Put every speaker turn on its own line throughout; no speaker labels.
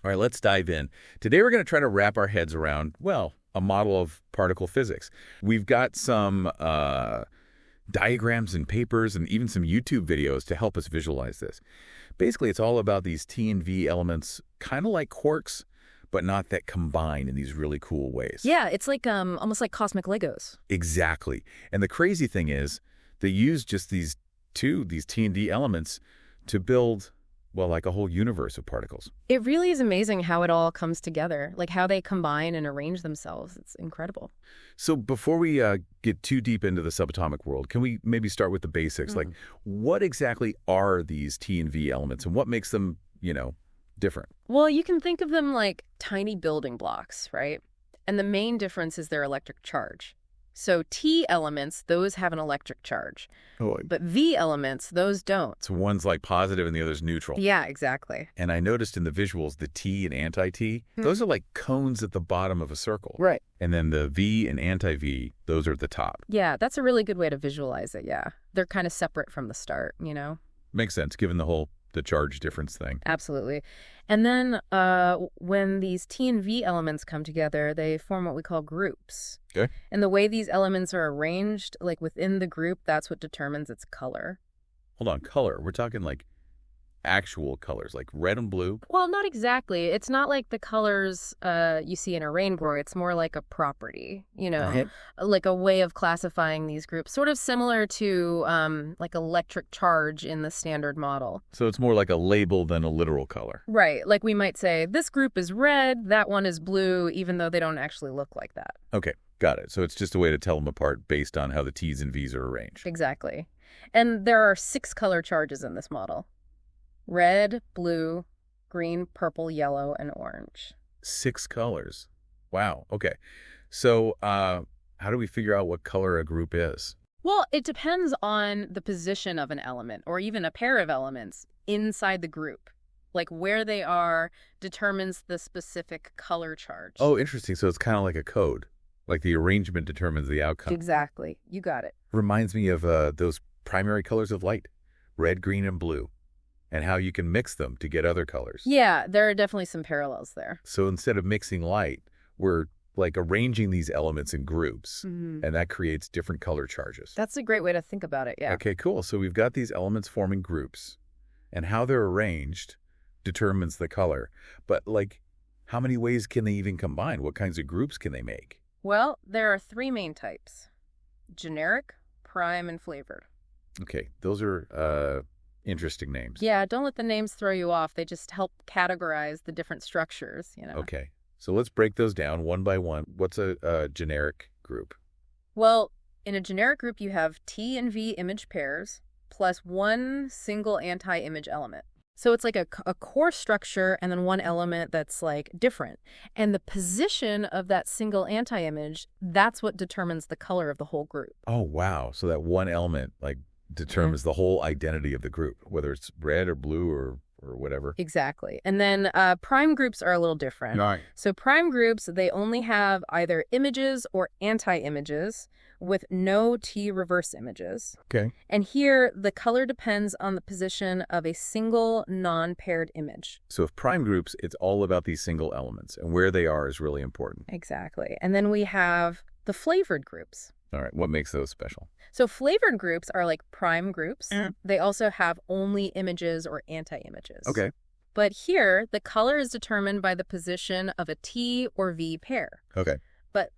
All right, let's dive in. Today we're going to try to wrap our heads around, well, a model of particle physics. We've got some diagrams and papers and even some YouTube videos to help us visualize this. Basically, it's all about these T and V elements, kind of like quarks, but not that combine in these really cool ways.
Yeah, it's like almost like cosmic Legos.
Exactly. And the crazy thing is, they use just these T and D elements to build, well, like a whole universe of particles.
It really is amazing how it all comes together, like how they combine and arrange themselves. It's incredible.
So before we get too deep into the subatomic world, can we maybe start with the basics? Like, what exactly are these T and V elements, and what makes them, different?
Well, you can think of them like tiny building blocks, right? And the main difference is their electric charge. So T elements, those have an electric charge.
Oh,
But V elements, those don't.
so one's like positive and the other's neutral.
Yeah, exactly.
And I noticed in the visuals, the T and anti-T, those are like cones at the bottom of a circle.
Right.
And then the V and anti-V, those are at the top.
Yeah, that's a really good way to visualize it, yeah. They're kind of separate from the start,
Makes sense, given the charge difference thing.
Absolutely. And then when these T and V elements come together, they form what we call groups.
Okay.
And the way these elements are arranged, like within the group, that's what determines its color.
Hold on, color. We're talking like actual colors, like red and blue.
Well, not exactly. It's not like the colors you see in a rainbow. It's more like a property, like a way of classifying these groups, sort of similar to like electric charge in the standard model.
So it's more like a label than a literal color.
Right. Like we might say, this group is red, that one is blue, even though they don't actually look like that.
Okay, got it. So it's just a way to tell them apart based on how the T's and V's are arranged.
Exactly. And there are 6 color charges in this model. Red, blue, green, purple, yellow, and orange.
6 colors. Wow. Okay. So how do we figure out what color a group is?
Well, it depends on the position of an element or even a pair of elements inside the group. Like where they are determines the specific color charge.
Oh, interesting. So it's kind of like a code. Like the arrangement determines the outcome.
Exactly. You got it.
Reminds me of those primary colors of light, red, green, and blue, and how you can mix them to get other colors.
Yeah, there are definitely some parallels there.
So instead of mixing light, we're like arranging these elements in groups, and that creates different color charges.
That's a great way to think about it, yeah.
Okay, cool. So we've got these elements forming groups, and how they're arranged determines the color. But like, how many ways can they even combine? What kinds of groups can they make?
Well, there are 3 main types: generic, prime, and flavored.
Okay, those are interesting names.
Yeah, don't let the names throw you off. They just help categorize the different structures,
Okay, so let's break those down one by one. What's a generic group?
Well, in a generic group, you have T and V image pairs plus one single anti-image element. So it's like a core structure and then one element that's like different. And the position of that single anti-image, that's what determines the color of the whole group.
Oh, wow. So that one element like determines the whole identity of the group, whether it's red or blue or whatever.
Exactly. And then prime groups are a little different.
Right.
So prime groups, they only have either images or anti-images with no T reverse images.
Okay.
And here, the color depends on the position of a single non-paired image.
So if prime groups, it's all about these single elements, and where they are is really important.
Exactly. And then we have the flavored groups.
All right. What makes those special?
So flavored groups are like prime groups. They also have only images or anti-images.
Okay.
But here, the color is determined by the position of a T or V pair.
Okay.
But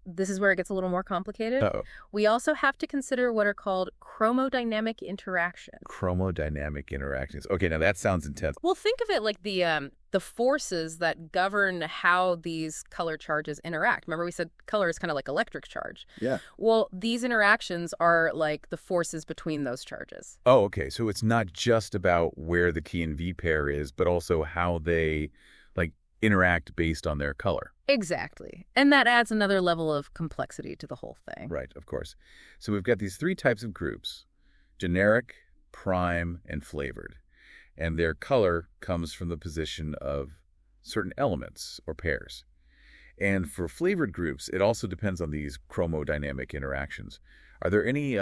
this is where it gets a little more complicated.
Uh-oh.
We also have to consider what are called chromodynamic interactions.
Chromodynamic interactions. Okay, now that sounds intense.
Well, think of it like the forces that govern how these color charges interact. Remember we said color is kind of like electric charge.
Yeah.
Well, these interactions are like the forces between those charges.
Oh, okay. So it's not just about where the T and V pair is, but also how they like interact based on their color.
Exactly. And that adds another level of complexity to the whole thing.
Right, of course. So we've got these 3 types of groups: generic, prime, and flavored. And their color comes from the position of certain elements or pairs. And for flavored groups, it also depends on these chromodynamic interactions. Are there any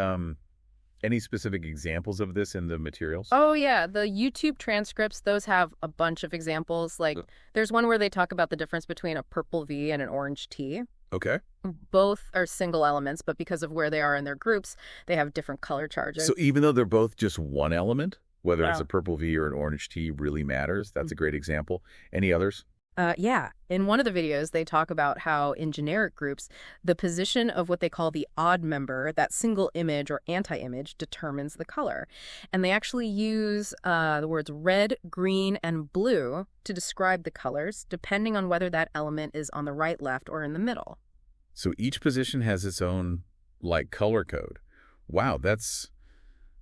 Any specific examples of this in the materials?
Oh, yeah. The YouTube transcripts, those have a bunch of examples. Like, there's one where they talk about the difference between a purple V and an orange T.
Okay.
Both are single elements, but because of where they are in their groups, they have different color charges.
So even though they're both just one element, whether it's
Wow.
a purple V or an orange T really matters. That's a great example. Any others?
Yeah. In one of the videos, they talk about how in generic groups, the position of what they call the odd member, that single image or anti-image, determines the color. And they actually use the words red, green, and blue to describe the colors, depending on whether that element is on the right, left, or in the middle.
So each position has its own, like, color code. Wow, that's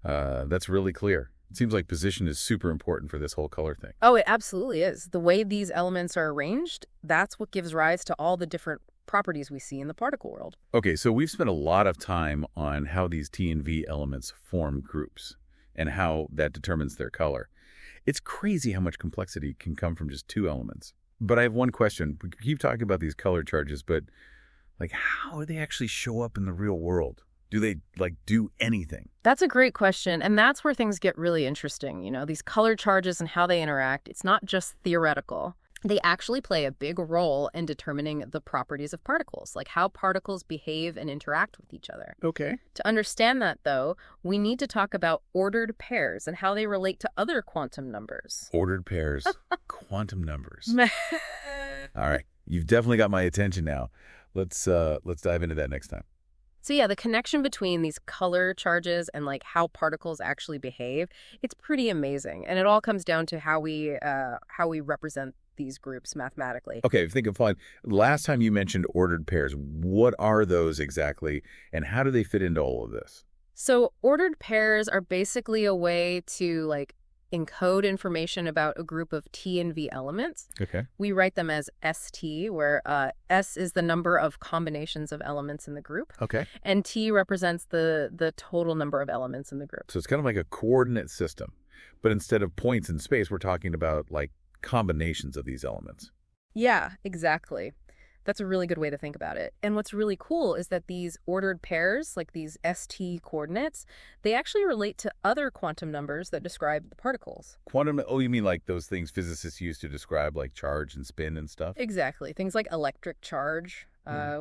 really clear. It seems like position is super important for this whole color thing.
Oh, it absolutely is. The way these elements are arranged, that's what gives rise to all the different properties we see in the particle world.
Okay, so we've spent a lot of time on how these T and V elements form groups and how that determines their color. It's crazy how much complexity can come from just two elements. But I have one question. We keep talking about these color charges, but like, how do they actually show up in the real world? Do they, like, do anything?
That's a great question, and that's where things get really interesting. You know, these color charges and how they interact, it's not just theoretical. They actually play a big role in determining the properties of particles, like how particles behave and interact with each other.
Okay.
To understand that, though, we need to talk about ordered pairs and how they relate to other quantum numbers.
Ordered pairs, quantum numbers. All right, you've definitely got my attention now. Let's dive into that next time.
So yeah, the connection between these color charges and like how particles actually behave, it's pretty amazing. And it all comes down to how we represent these groups mathematically.
Okay, think of fun. Last time you mentioned ordered pairs. What are those exactly, and how do they fit into all of this?
So ordered pairs are basically a way to like encode information about a group of T and V elements.
Okay.
We write them as ST, where S is the number of combinations of elements in the group,
Okay.
and T represents the total number of elements in the group.
So it's kind of like a coordinate system, but instead of points in space, we're talking about like combinations of these elements.
Yeah, exactly. That's a really good way to think about it. And what's really cool is that these ordered pairs, like these ST coordinates, they actually relate to other quantum numbers that describe the particles.
Quantum, oh, you mean like those things physicists use to describe like charge and spin and stuff?
Exactly. Things like electric charge,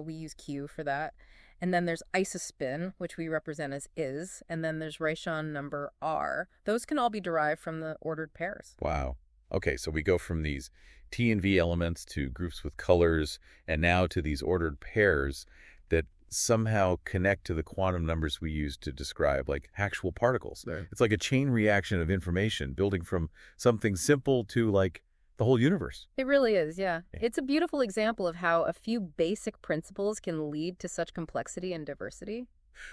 we use Q for that. And then there's isospin, which we represent as is. And then there's 1aRishon number R. Those can all be derived from the ordered pairs.
Wow. Okay, so we go from these T and V elements to groups with colors, and now to these ordered pairs that somehow connect to the quantum numbers we use to describe like actual particles.
Right.
It's like a chain reaction of information building from something simple to like the whole universe.
It really is, yeah.
Yeah.
It's a beautiful example of how a few basic principles can lead to such complexity and diversity.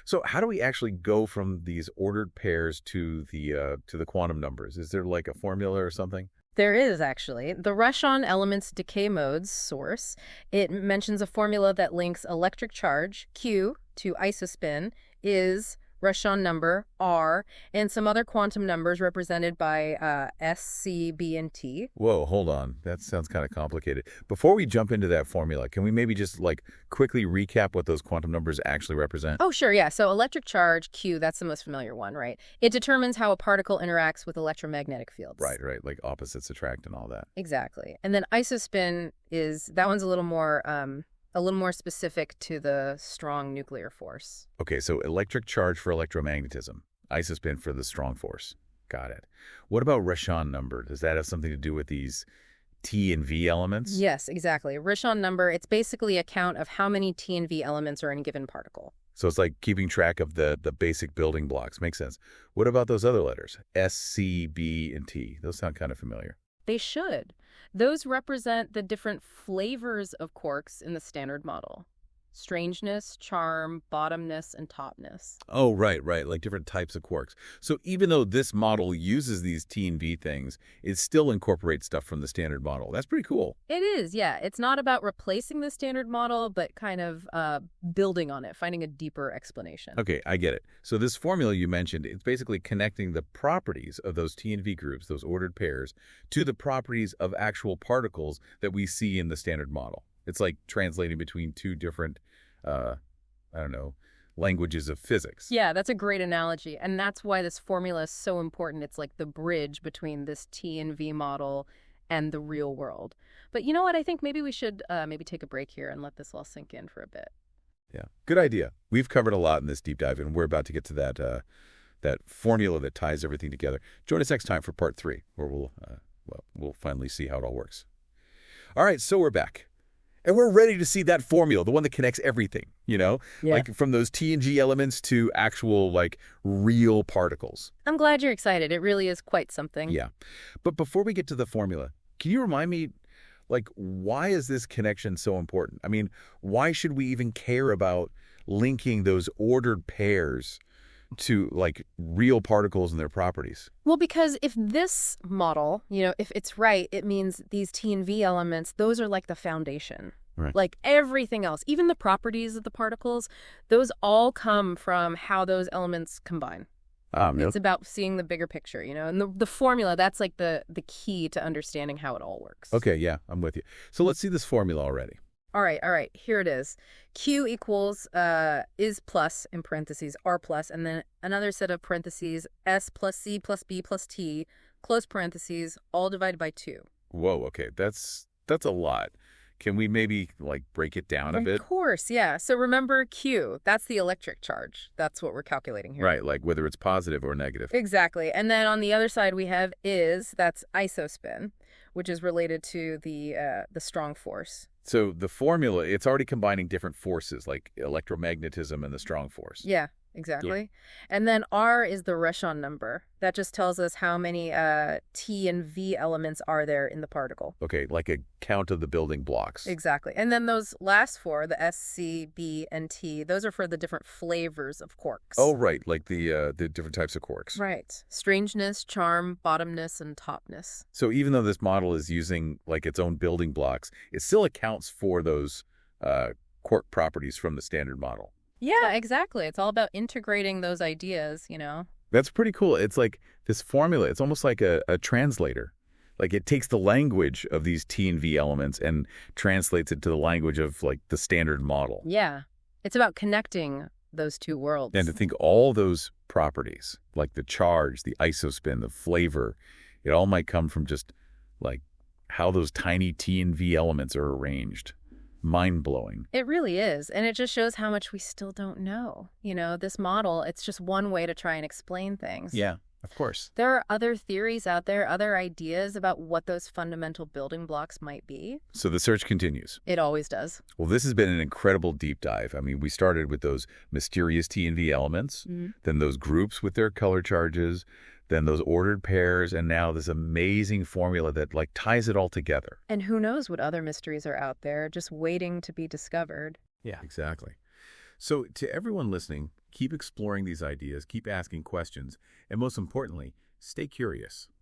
So how do we actually go from these ordered pairs to the quantum numbers? Is there like a formula or something?
There is, actually. The 1aRishon elements decay modes source, it mentions a formula that links electric charge, Q, to isospin, is 1aRishon number, R, and some other quantum numbers represented by S, C, B, and T.
Whoa, hold on. That sounds kind of complicated. Before we jump into that formula, can we maybe just like quickly recap what those quantum numbers actually represent?
Oh, sure, yeah. So electric charge, Q, that's the most familiar one, right? It determines how a particle interacts with electromagnetic fields.
Right, like opposites attract and all that.
Exactly. And then isospin that one's a little more specific to the strong nuclear force.
Okay, so electric charge for electromagnetism, isospin for the strong force. Got it. What about 1aRishon number? Does that have something to do with these T and V elements?
Yes, exactly. 1aRishon number, it's basically a count of how many T and V elements are in a given particle.
So it's like keeping track of the basic building blocks. Makes sense. What about those other letters? S, C, B, and T. Those sound kind of familiar.
They should. Those represent the different flavors of quarks in the Standard Model. Strangeness, charm, bottomness, and topness.
Oh, right, like different types of quarks. So even though this model uses these T and V things, it still incorporates stuff from the Standard Model. That's pretty cool.
It is, yeah. It's not about replacing the Standard Model, but kind of building on it, finding a deeper explanation.
Okay, I get it. So this formula you mentioned, it's basically connecting the properties of those T and V groups, those ordered pairs, to the properties of actual particles that we see in the Standard Model. It's like translating between two different, languages of physics.
Yeah, that's a great analogy. And that's why this formula is so important. It's like the bridge between this T and V model and the real world. But you know what? I think maybe we should maybe take a break here and let this all sink in for a bit.
Yeah, good idea. We've covered a lot in this deep dive, and we're about to get to that formula that ties everything together. Join us next time for part 3, where we'll finally see how it all works. All right, so we're back. And we're ready to see that formula, the one that connects everything, Yeah. Like from those T and G elements to actual, like, real particles.
I'm glad you're excited. It really is quite something.
Yeah. But before we get to the formula, can you remind me, like, why is this connection so important? I mean, why should we even care about linking those ordered pairs to, like, real particles and their properties?
Well, because if this model, if it's right, it means these T and V elements, those are like the foundation.
Right.
Like everything else, even the properties of the particles, those all come from how those elements combine. It's about seeing the bigger picture, and the formula, that's like the key to understanding how it all works.
Okay, yeah, I'm with you. So let's see this formula already.
All right. Here it is. Q equals is plus, in parentheses, R plus, and then another set of parentheses, S plus C plus B plus T, close parentheses, all divided by 2.
Whoa, okay, that's a lot. Can we maybe, like, break it down a bit?
Of course, yeah. So remember Q, that's the electric charge. That's what we're calculating here.
Right, like whether it's positive or negative.
Exactly. And then on the other side we have is, that's isospin, which is related to the strong force.
So the formula, it's already combining different forces, like electromagnetism and the strong force.
Yeah, exactly. And then R is the 1aRishon number. That just tells us how many T and V elements are there in the particle.
Okay, like a count of the building blocks.
Exactly. And then those last 4, the S, C, B, and T, those are for the different flavors of quarks.
Oh, right, like the different types of quarks.
Right. Strangeness, charm, bottomness, and topness.
So even though this model is using, like, its own building blocks, it still accounts for those quark properties from the standard model.
Yeah, exactly. It's all about integrating those ideas,
That's pretty cool. It's like this formula, it's almost like a translator. Like, it takes the language of these T and V elements and translates it to the language of, like, the standard model.
Yeah. It's about connecting those two worlds.
And to think all those properties, like the charge, the isospin, the flavor, it all might come from just, like, how those tiny T and V elements are arranged. Mind-blowing.
It really is. And it just shows how much we still don't know. This model, it's just one way to try and explain things.
Yeah, of course.
There are other theories out there, other ideas about what those fundamental building blocks might be.
So the search continues.
It always does.
Well, this has been an incredible deep dive. I mean, we started with those mysterious T and V elements, then those groups with their color charges, then those ordered pairs, and now this amazing formula that, like, ties it all together.
And who knows what other mysteries are out there just waiting to be discovered.
Yeah, exactly. So to everyone listening, keep exploring these ideas, keep asking questions, and most importantly, stay curious.